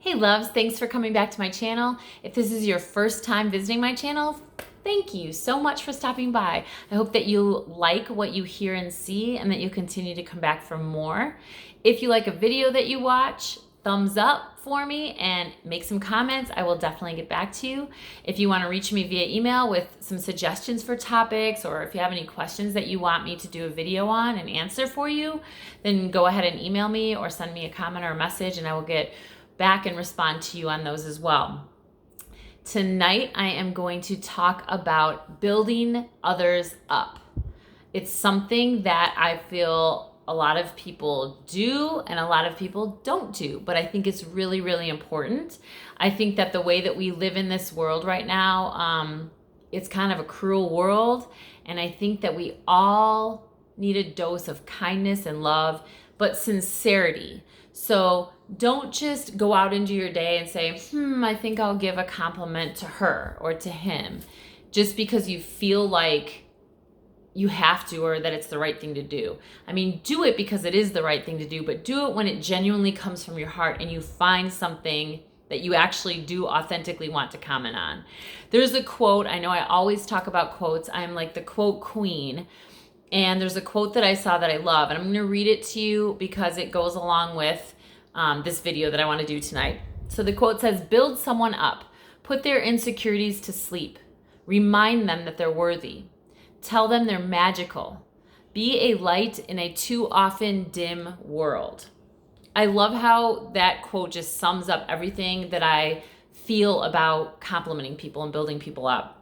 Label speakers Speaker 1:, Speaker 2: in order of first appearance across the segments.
Speaker 1: Hey loves, thanks for coming back to my channel. If this is your first time visiting my channel, thank you so much for stopping by. I hope that you like what you hear and see and that you continue to come back for more. If you like a video that you watch, thumbs up for me and make some comments. I will definitely get back to you. If you want to reach me via email with some suggestions for topics, or if you have any questions that you want me to do a video on and answer for you, then go ahead and email me or send me a comment or a message and I will get back and respond to you on those as well. Tonight, I am going to talk about building others up. It's something that I feel a lot of people do and a lot of people don't do, but I think it's really, really important. I think that the way that we live in this world right now, it's kind of a cruel world, and I think that we all need a dose of kindness and love, but sincerity. So don't just go out into your day and say, I think I'll give a compliment to her or to him just because you feel like you have to or that it's the right thing to do. I mean, do it because it is the right thing to do, but do it when it genuinely comes from your heart and you find something that you actually do authentically want to comment on. There's a quote, I know I always talk about quotes. I'm like the quote queen. And there's a quote that I saw that I love, and I'm going to read it to you because it goes along with this video that I want to do tonight. So the quote says, "Build someone up. Put their insecurities to sleep. Remind them that they're worthy. Tell them they're magical. Be a light in a too often dim world." I love how that quote just sums up everything that I feel about complimenting people and building people up.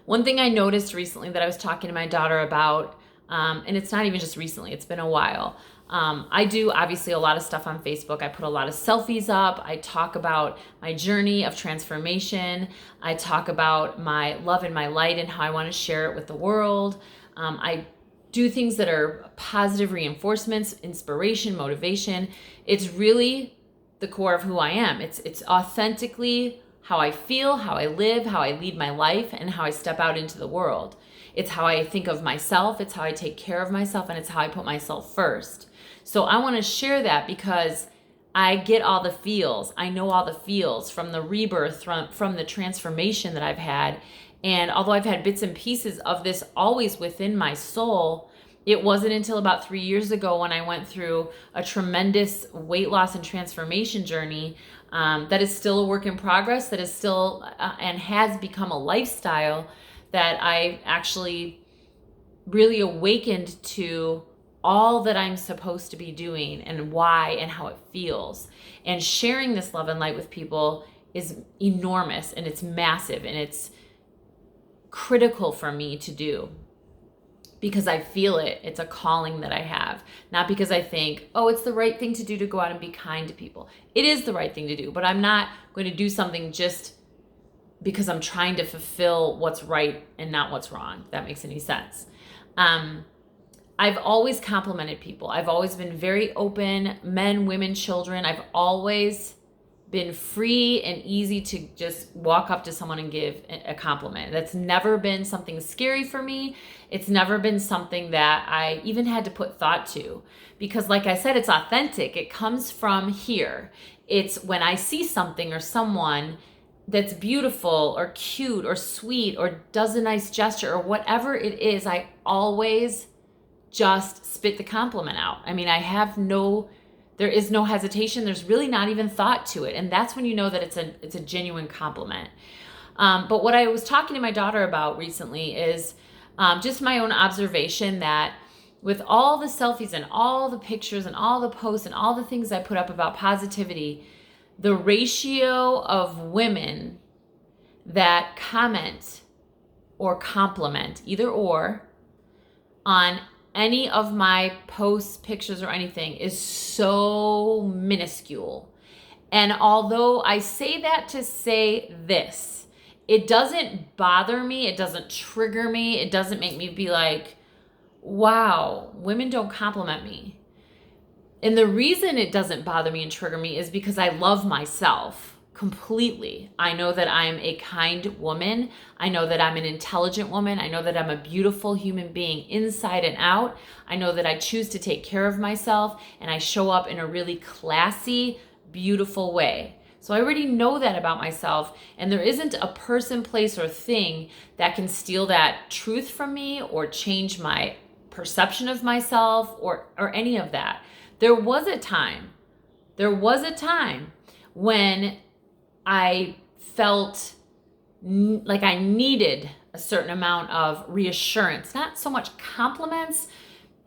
Speaker 1: One thing I noticed recently that I was talking to my daughter about, and it's not even just recently, it's been a while. I do obviously a lot of stuff on Facebook. I put a lot of selfies up. I talk about my journey of transformation. I talk about my love and my light and how I want to share it with the world. I do things that are positive reinforcements, inspiration, motivation. It's really the core of who I am. It's authentically how I feel, how I live, how I lead my life, and how I step out into the world. It's how I think of myself, it's how I take care of myself, and it's how I put myself first. So I want to share that because I get all the feels. I know all the feels from the rebirth, from the transformation that I've had. And although I've had bits and pieces of this always within my soul, it wasn't until about 3 years ago when I went through a tremendous weight loss and transformation journey that is still a work in progress, that is still and has become a lifestyle, that I actually really awakened to all that I'm supposed to be doing and why and how it feels. And sharing this love and light with people is enormous and it's massive and it's critical for me to do because I feel it. It's a calling that I have, not because I think, oh, it's the right thing to do to go out and be kind to people. It is the right thing to do, but I'm not going to do something just because I'm trying to fulfill what's right and not what's wrong, if that makes any sense. I've always complimented people. I've always been very open, men, women, children. I've always been free and easy to just walk up to someone and give a compliment. That's never been something scary for me. It's never been something that I even had to put thought to because, like I said, it's authentic. It comes from here. It's when I see something or someone that's beautiful or cute or sweet or does a nice gesture or whatever it is, I always just spit the compliment out. I mean, there is no hesitation. There's really not even thought to it. And that's when you know that it's a genuine compliment. But what I was talking to my daughter about recently is just my own observation that with all the selfies and all the pictures and all the posts and all the things I put up about positivity, the ratio of women that comment or compliment, either or, on any of my posts, pictures, or anything is so minuscule. And although I say that to say this, it doesn't bother me, it doesn't trigger me, it doesn't make me be like, wow, women don't compliment me. And the reason it doesn't bother me and trigger me is because I love myself completely. I know that I'm a kind woman. I know that I'm an intelligent woman. I know that I'm a beautiful human being inside and out. I know that I choose to take care of myself and I show up in a really classy, beautiful way. So I already know that about myself, and there isn't a person, place, or thing that can steal that truth from me or change my perception of myself or any of that. There was a time when I felt like I needed a certain amount of reassurance, not so much compliments,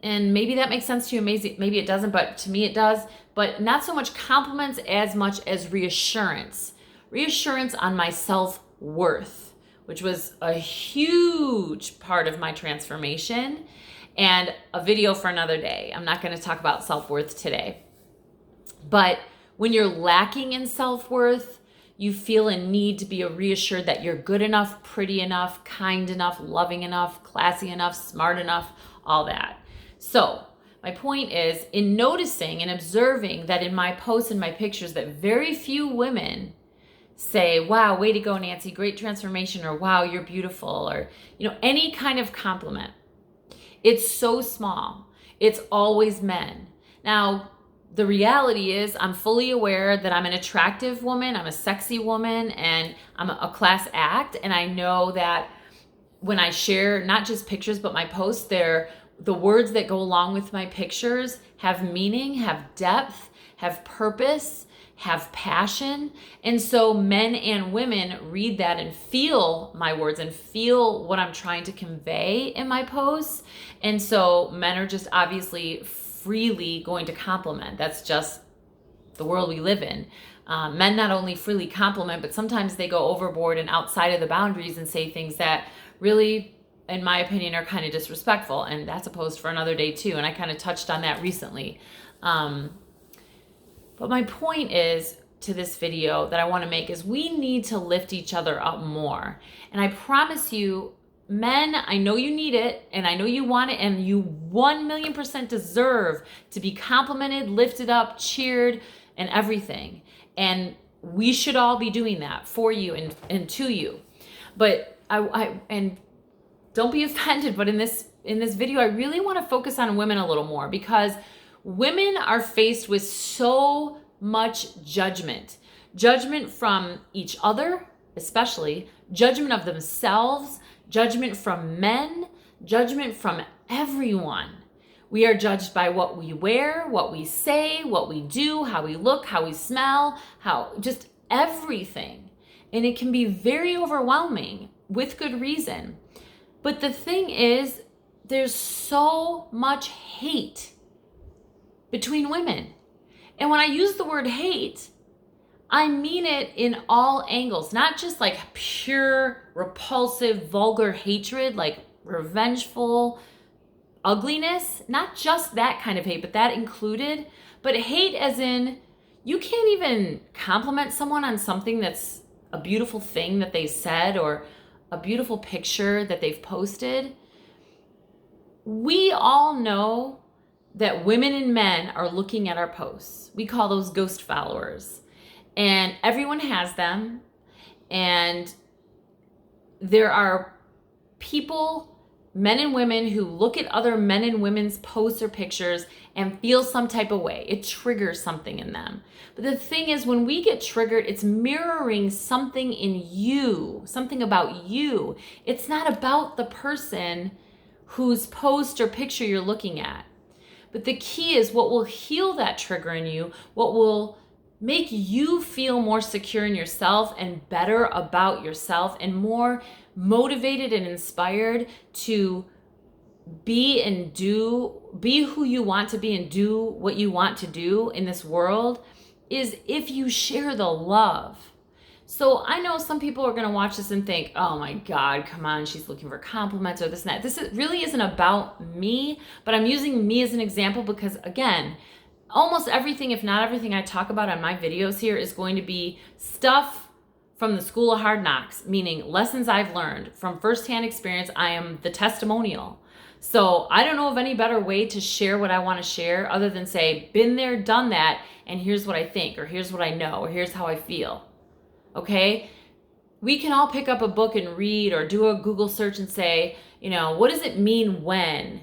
Speaker 1: and maybe that makes sense to you, maybe it doesn't, but to me it does, but not so much compliments as much as reassurance on my self-worth, which was a huge part of my transformation, and a video for another day. I'm not going to talk about self-worth today. But when you're lacking in self-worth, you feel a need to be reassured that you're good enough, pretty enough, kind enough, loving enough, classy enough, smart enough, all that. So my point is, in noticing and observing that in my posts and my pictures that very few women say, wow, way to go, Nancy, great transformation, or wow, you're beautiful, or any kind of compliment. It's so small. It's always men. Now, the reality is I'm fully aware that I'm an attractive woman, I'm a sexy woman, and I'm a class act. And I know that when I share not just pictures, but my posts, the words that go along with my pictures have meaning, have depth, have purpose, have passion. And so men and women read that and feel my words and feel what I'm trying to convey in my posts. And so men are just obviously freely going to compliment. That's just the world we live in. Men not only freely compliment, but sometimes they go overboard and outside of the boundaries and say things that really, in my opinion, are kind of disrespectful. And that's a post for another day too. And I kind of touched on that recently. But my point is to this video that I want to make is we need to lift each other up more. And I promise you, men, I know you need it, and I know you want it, and you 1,000,000% deserve to be complimented, lifted up, cheered, and everything. And we should all be doing that for you and to you. But and don't be offended, but in this video, I really want to focus on women a little more, because women are faced with so much judgment from each other, especially judgment of themselves, judgment from men, judgment from everyone. We are judged by what we wear, what we say, what we do, how we look, how we smell, how just everything. And it can be very overwhelming with good reason. But the thing is, there's so much hate between women. And when I use the word hate, I mean it in all angles, not just like pure, repulsive, vulgar hatred, like revengeful ugliness, not just that kind of hate, but that included, but hate as in you can't even compliment someone on something that's a beautiful thing that they said or a beautiful picture that they've posted. We all know that women and men are looking at our posts. We call those ghost followers. And everyone has them. And there are people, men and women, who look at other men and women's posts or pictures and feel some type of way. It triggers something in them. But the thing is, when we get triggered, it's mirroring something in you, something about you. It's not about the person whose post or picture you're looking at. But the key is what will heal that trigger in you, what will make you feel more secure in yourself and better about yourself and more motivated and inspired to be who you want to be and do what you want to do in this world, is if you share the love. So I know some people are going to watch this and think, oh my God, come on, she's looking for compliments or this and that. This really isn't about me, but I'm using me as an example because, again, almost everything, if not everything I talk about on my videos here is going to be stuff from the School of Hard Knocks, meaning lessons I've learned from firsthand experience. I am the testimonial. So I don't know of any better way to share what I want to share other than say, been there, done that, and here's what I think, or here's what I know, or here's how I feel. Okay? We can all pick up a book and read or do a Google search and say, what does it mean when?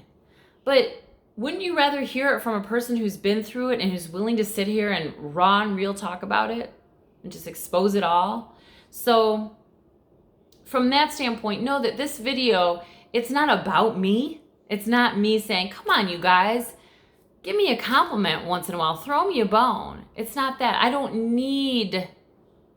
Speaker 1: But wouldn't you rather hear it from a person who's been through it and who's willing to sit here and raw and real talk about it and just expose it all? So from that standpoint, know that this video, it's not about me. It's not me saying, come on, you guys, give me a compliment once in a while, throw me a bone. It's not that. I don't need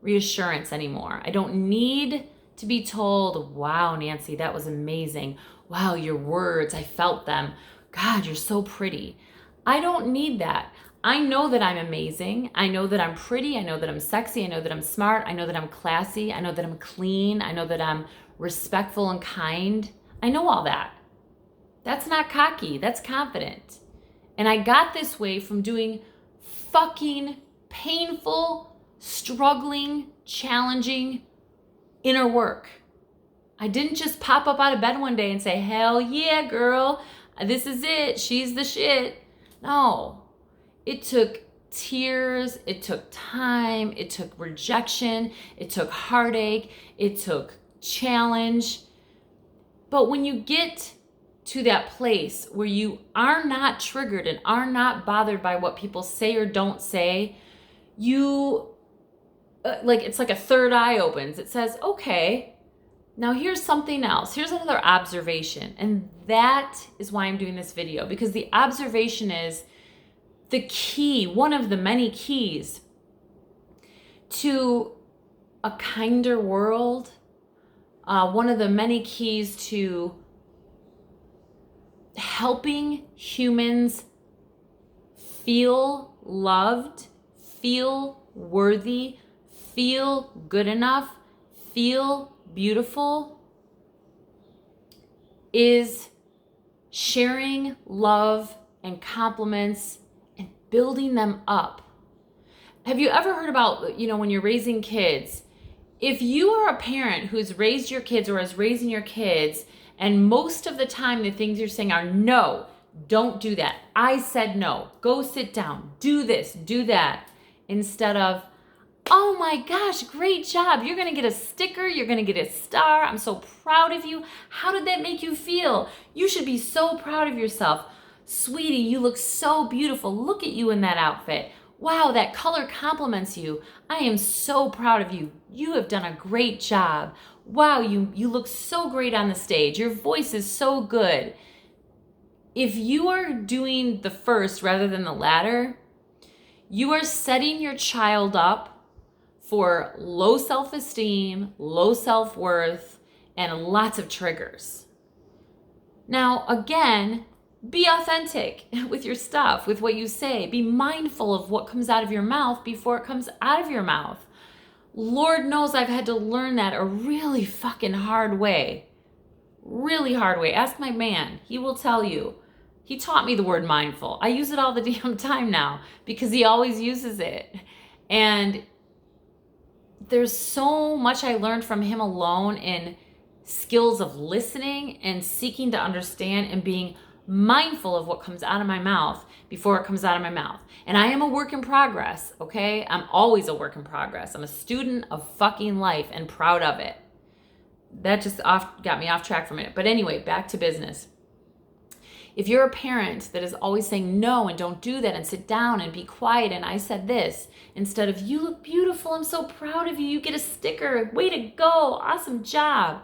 Speaker 1: reassurance anymore. I don't need to be told, wow, Nancy, that was amazing. Wow, your words, I felt them. God, you're so pretty. I don't need that. I know that I'm amazing. I know that I'm pretty. I know that I'm sexy. I know that I'm smart. I know that I'm classy. I know that I'm clean. I know that I'm respectful and kind. I know all that. That's not cocky. That's confident. And I got this way from doing fucking painful, struggling, challenging inner work. I didn't just pop up out of bed one day and say, hell yeah, girl, this is it. She's the shit. No. It took tears, it took time, it took rejection, it took heartache, it took challenge. But when you get to that place where you are not triggered and are not bothered by what people say or don't say, you, it's like a third eye opens. It says, okay, now here's something else. Here's another observation. And that is why I'm doing this video, because the observation is the key, one of the many keys to a kinder world, one of the many keys to helping humans feel loved, feel worthy, feel good enough, feel beautiful, is sharing love and compliments and building them up. Have you ever heard about, when you're raising kids, if you are a parent who's raised your kids or is raising your kids, and most of the time the things you're saying are, no, don't do that. I said no. Go sit down. Do this, do that. Instead of, oh my gosh, great job. You're going to get a sticker. You're going to get a star. I'm so proud of you. How did that make you feel? You should be so proud of yourself. Sweetie, you look so beautiful. Look at you in that outfit. Wow, that color compliments you. I am so proud of you. You have done a great job. Wow, you look so great on the stage. Your voice is so good. If you are doing the first rather than the latter, you are setting your child up for low self-esteem, low self-worth, and lots of triggers. Now, again, be authentic with your stuff, with what you say. Be mindful of what comes out of your mouth before it comes out of your mouth. Lord knows I've had to learn that a really fucking hard way. Really hard way. Ask my man. He will tell you. He taught me the word mindful. I use it all the damn time now because he always uses it. And there's so much I learned from him alone in skills of listening and seeking to understand and being mindful of what comes out of my mouth before it comes out of my mouth. And I am a work in progress, okay? I'm always a work in progress. I'm a student of fucking life and proud of it. That just got me off track for a minute. But anyway, back to business. If you're a parent that is always saying no and don't do that and sit down and be quiet and I said this, instead of you look beautiful, I'm so proud of you, you get a sticker, way to go, awesome job.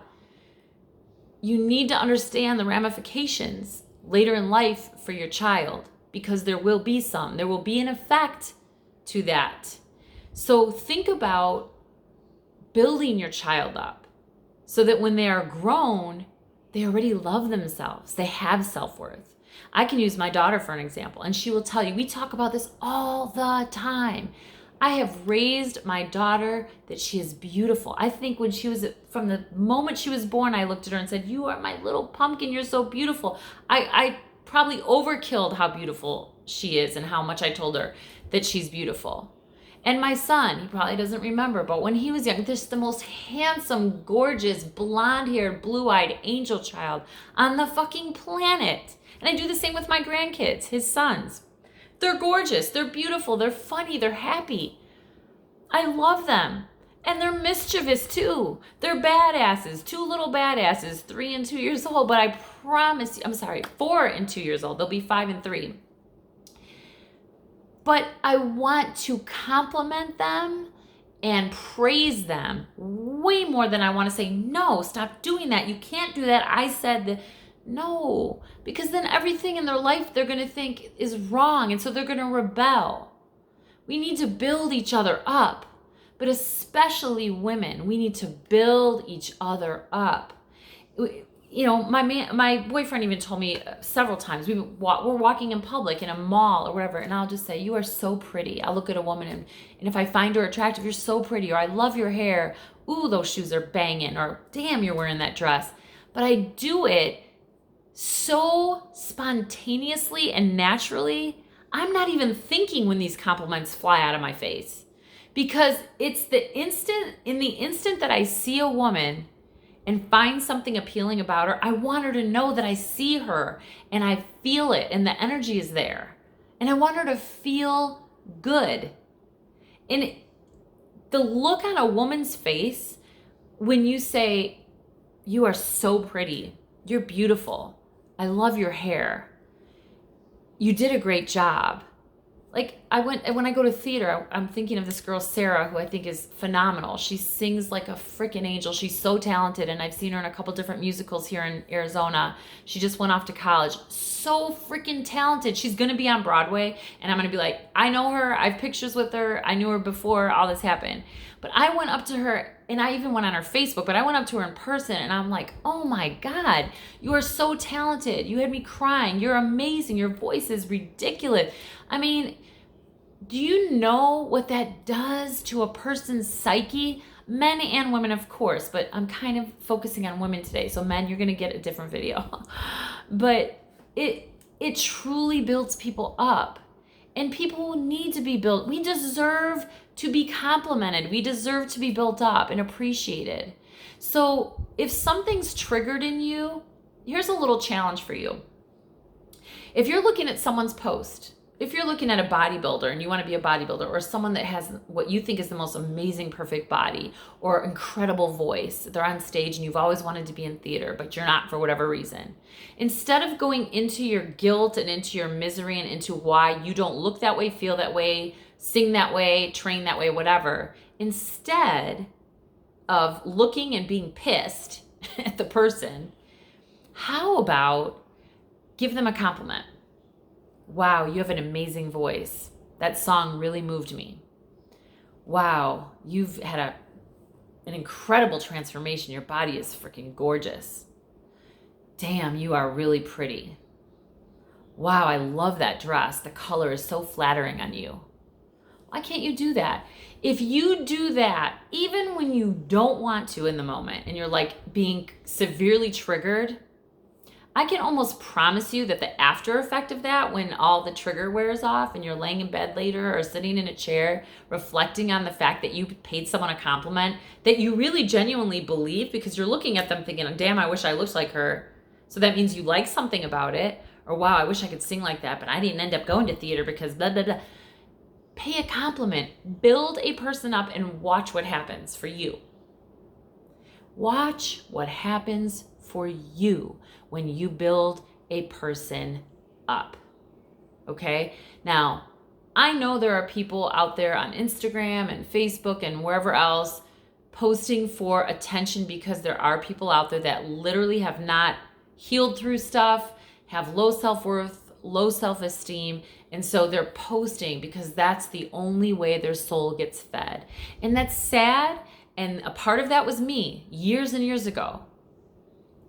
Speaker 1: You need to understand the ramifications later in life for your child, because there will be some. There will be an effect to that. So think about building your child up so that when they are grown, they already love themselves. They have self-worth. I can use my daughter for an example, and she will tell you, we talk about this all the time. I have raised my daughter that she is beautiful. I think when she was, from the moment she was born, I looked at her and said, you are my little pumpkin. You're so beautiful. I probably overkilled how beautiful she is and how much I told her that she's beautiful. And my son, he probably doesn't remember, but when he was young, this is the most handsome, gorgeous, blonde-haired, blue-eyed angel child on the fucking planet. And I do the same with my grandkids, his sons. They're gorgeous, they're beautiful, they're funny, they're happy. I love them. And they're mischievous too. They're badasses, 2 little badasses, 3 and 2 years old. But I promise you, I'm sorry, 4 and 2 years old. They'll be 5 and 3. But I want to compliment them and praise them way more than I want to say, no, stop doing that. You can't do that. I said that. No, because then everything in their life they're going to think is wrong. And so they're going to rebel. We need to build each other up. But especially women, we need to build each other up. You know, my boyfriend even told me several times, we're walking in public in a mall or whatever, and I'll just say, you are so pretty. I'll look at a woman and if I find her attractive, you're so pretty, or I love your hair. Ooh, those shoes are banging, or damn, you're wearing that dress. But I do it so spontaneously and naturally, I'm not even thinking when these compliments fly out of my face. Because it's in the instant that I see a woman and find something appealing about her, I want her to know that I see her and I feel it and the energy is there. And I want her to feel good. And the look on a woman's face when you say, you are so pretty, you're beautiful, I love your hair, you did a great job. Like when I go to theater, I'm thinking of this girl, Sarah, who I think is phenomenal. She sings like a freaking angel. She's so talented. And I've seen her in a couple different musicals here in Arizona. She just went off to college. So freaking talented. She's going to be on Broadway. And I'm going to be like, I know her. I have pictures with her. I knew her before all this happened. But I went up to her, and I even went on her Facebook, but I went up to her in person and I'm like, oh my God, you are so talented. You had me crying. You're amazing. Your voice is ridiculous. I mean, do you know what that does to a person's psyche? Men and women, of course, but I'm kind of focusing on women today. So men, you're going to get a different video. But it truly builds people up. And people need to be built. We deserve to be complimented. We deserve to be built up and appreciated. So if something's triggered in you, here's a little challenge for you. If you're looking at someone's post, if you're looking at a bodybuilder and you want to be a bodybuilder, or someone that has what you think is the most amazing, perfect body or incredible voice, they're on stage and you've always wanted to be in theater, but you're not for whatever reason. Instead of going into your guilt and into your misery and into why you don't look that way, feel that way, sing that way, train that way, whatever, instead of looking and being pissed at the person, how about give them a compliment? Wow, you have an amazing voice. That song really moved me. Wow, you've had an incredible transformation. Your body is freaking gorgeous. Damn, you are really pretty. Wow, I love that dress. The color is so flattering on you. Why can't you do that? If you do that, even when you don't want to in the moment and you're like being severely triggered, I can almost promise you that the after effect of that, when all the trigger wears off and you're laying in bed later or sitting in a chair reflecting on the fact that you paid someone a compliment that you really genuinely believe, because you're looking at them thinking, damn, I wish I looked like her. So that means you like something about it. Or wow, I wish I could sing like that, but I didn't end up going to theater because blah, blah, blah. Pay a compliment. Build a person up and watch what happens for you. Watch what happens for you when you build a person up. Okay? Now, I know there are people out there on Instagram and Facebook and wherever else posting for attention, because there are people out there that literally have not healed through stuff, have low self-worth, low self-esteem, and so they're posting because that's the only way their soul gets fed. And that's sad, and a part of that was me years and years ago.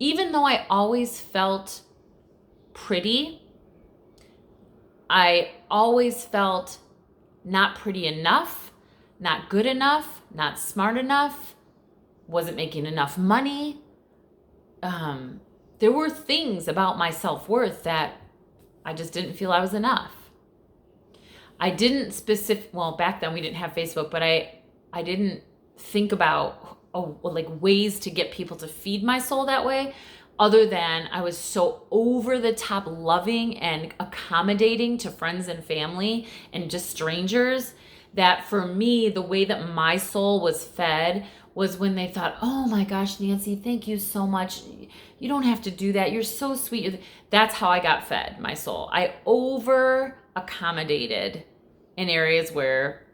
Speaker 1: Even though I always felt pretty, I always felt not pretty enough, not good enough, not smart enough, wasn't making enough money. There were things about my self-worth that I just didn't feel I was enough. I didn't back then we didn't have Facebook, but I didn't think about ways to get people to feed my soul that way, other than I was so over the top loving and accommodating to friends and family and just strangers that for me, the way that my soul was fed was when they thought, oh my gosh, Nancy, thank you so much. You don't have to do that. You're so sweet. That's how I got fed my soul. I over accommodated in areas where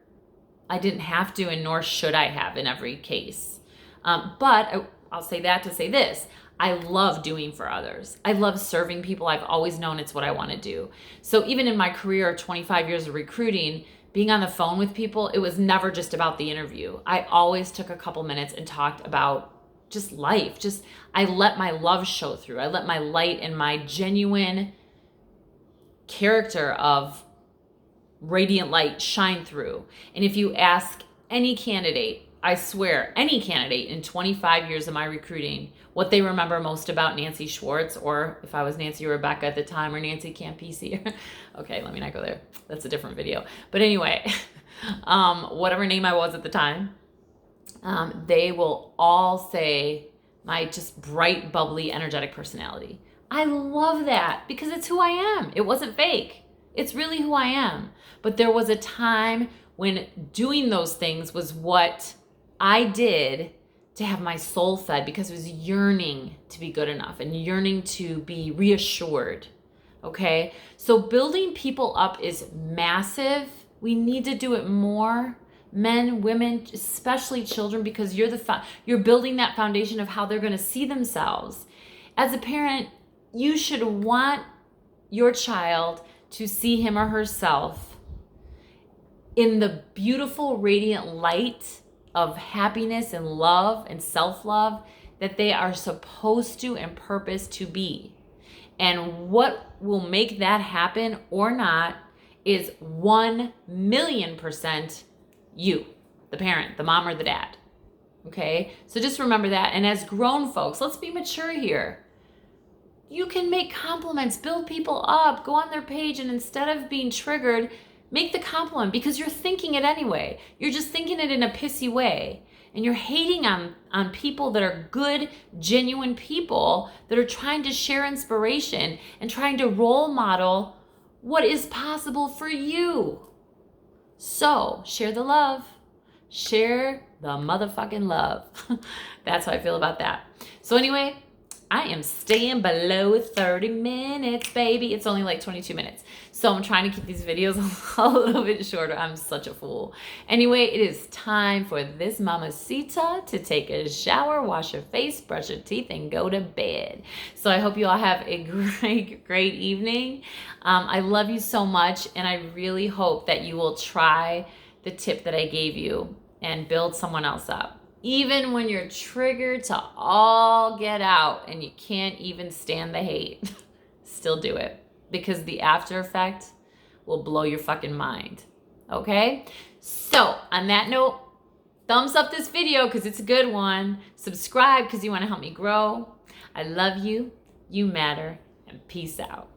Speaker 1: I didn't have to, and nor should I have in every case. But I'll say that to say this. I love doing for others. I love serving people. I've always known it's what I want to do. So even in my career, 25 years of recruiting, being on the phone with people, it was never just about the interview. I always took a couple minutes and talked about just life. I let my love show through. I let my light and my genuine character of radiant light shine through. And if you ask any candidate, I swear, any candidate in 25 years of my recruiting, what they remember most about Nancy Schwartz, or if I was Nancy Rebecca at the time, or Nancy Campisi. Okay, let me not go there. That's a different video. But anyway, whatever name I was at the time, they will all say my just bright, bubbly, energetic personality. I love that because it's who I am. It wasn't fake. It's really who I am. But there was a time when doing those things was what I did to have my soul fed, because it was yearning to be good enough and yearning to be reassured. Okay? So building people up is massive. We need to do it more. Men, women, especially children, because you're building that foundation of how they're going to see themselves. As a parent, you should want your child to see him or herself in the beautiful, radiant light of happiness and love and self-love that they are supposed to and purposed to be. And what will make that happen or not is 1,000,000% you, the parent, the mom or the dad. Okay? So just remember that. And as grown folks, let's be mature here. You can make compliments, build people up, go on their page, and instead of being triggered, make the compliment, because you're thinking it anyway. You're just thinking it in a pissy way. And you're hating on people that are good, genuine people that are trying to share inspiration and trying to role model what is possible for you. So share the love. Share the motherfucking love. That's how I feel about that. So anyway, I am staying below 30 minutes, baby. It's only like 22 minutes. So I'm trying to keep these videos a little bit shorter. I'm such a fool. Anyway, it is time for this mamacita to take a shower, wash your face, brush your teeth, and go to bed. So I hope you all have a great evening. I love you so much, and I really hope that you will try the tip that I gave you and build someone else up. Even when you're triggered to all get out and you can't even stand the hate, still do it, because the after effect will blow your fucking mind. Okay? So on that note, thumbs up this video because it's a good one. Subscribe because you want to help me grow. I love you. You matter. And peace out.